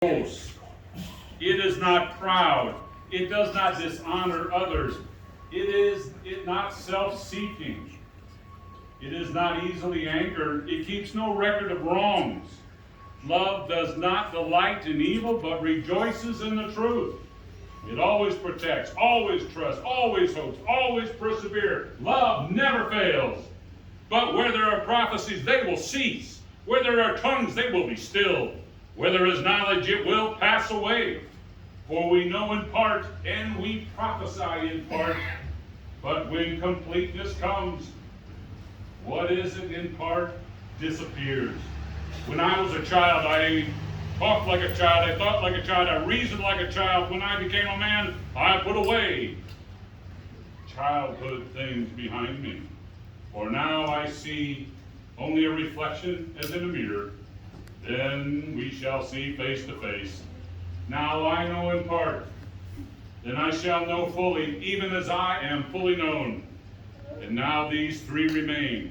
boast. It is not proud. It does not dishonor others. It is not self-seeking. It is not easily angered. It keeps no record of wrongs. Love does not delight in evil, but rejoices in the truth. It always protects, always trusts, always hopes, always perseveres. Love never fails. But where there are prophecies, they will cease. Where there are tongues, they will be stilled. Where there is knowledge, it will pass away. For we know in part, and we prophesy in part. But when completeness comes, what is it in part disappears. When I was a child, I talked like a child, I thought like a child, I reasoned like a child. When I became a man, I put away childhood things behind me. For now I see only a reflection as in a mirror. Then we shall see face to face. Now I know in part, then I shall know fully, even as I am fully known. And now these three remain: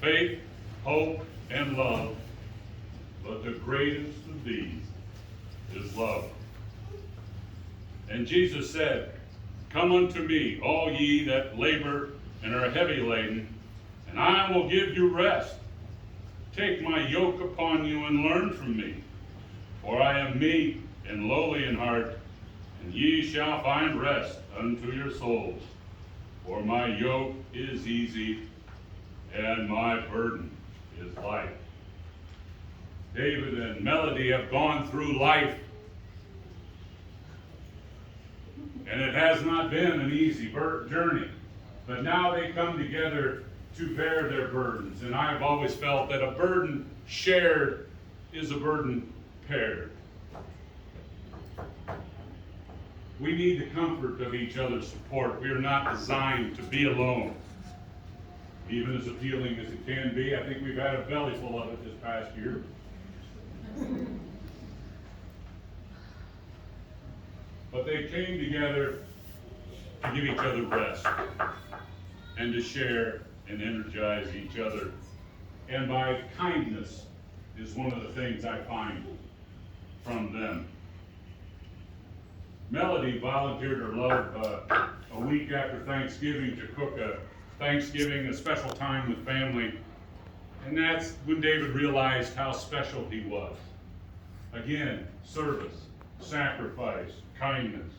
faith, hope, and love. But the greatest of these is love. And Jesus said, "Come unto me, all ye that labor and are heavy laden, and I will give you rest. Take my yoke upon you and learn from me. For I am meek and lowly in heart, and ye shall find rest unto your souls. For my yoke is easy, and my burden is light." David and Melody have gone through life, and it has not been an easy journey. But now they come together to bear their burdens. And I've always felt that a burden shared is a burden paired. We need the comfort of each other's support. We are not designed to be alone. Even as appealing as it can be, I think we've had a belly full of it this past year. But they came together to give each other rest and to share and energize each other. And by kindness is one of the things I find from them. Melody volunteered her love a week after Thanksgiving to cook a special time with family. And that's when David realized how special he was. Again, service, sacrifice, kindness.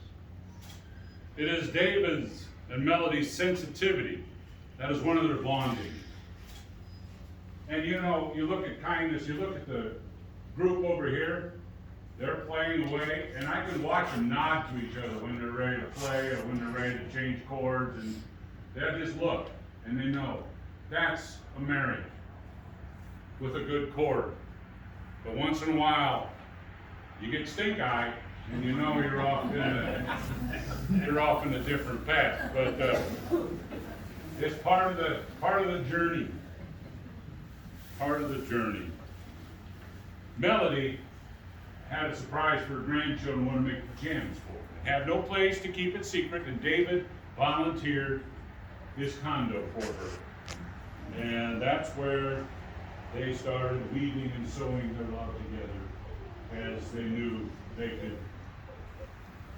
It is David's and Melody's sensitivity that is one of their bonding. And you know, you look at kindness, you look at the group over here, they're playing away, and I can watch them nod to each other when they're ready to play or when they're ready to change chords, and they'll just look, and they know that's a marriage with a good chord. But once in a while, you get stink eye, and you know you're off in a different path. But it's part of the journey. Part of the journey. Melody had a surprise for her grandchildren, wanted to make pajamas for them. They had no place to keep it secret, and David volunteered his condo for her. And that's where they started weaving and sewing their love together, as they knew they could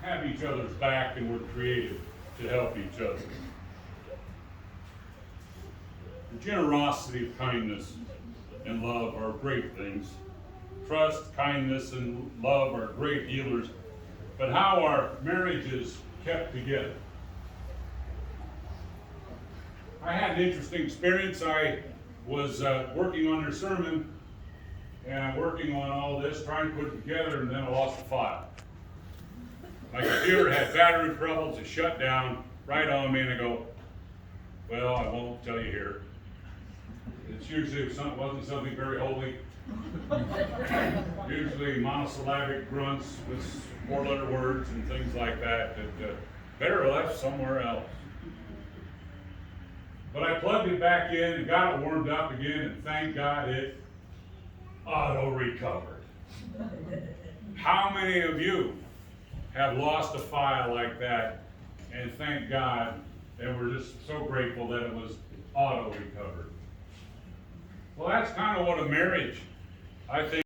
have each other's back and were created to help each other. The generosity of kindness and love are great things. Trust, kindness, and love are great healers. But how are marriages kept together? I had an interesting experience. I was working on their sermon, and working on all this, trying to put it together, and then I lost the file. My computer had battery troubles, it shut down right on me, and I go, well, I won't tell you here. It's usually wasn't something very holy. Usually monosyllabic grunts with 4-letter words and things like that better left somewhere else. But I plugged it back in and got it warmed up again, and thank God it auto-recovered. How many of you have lost a file like that, and thank God, and we're just so grateful that it was auto-recovered? Well, that's kind of what a marriage, I think,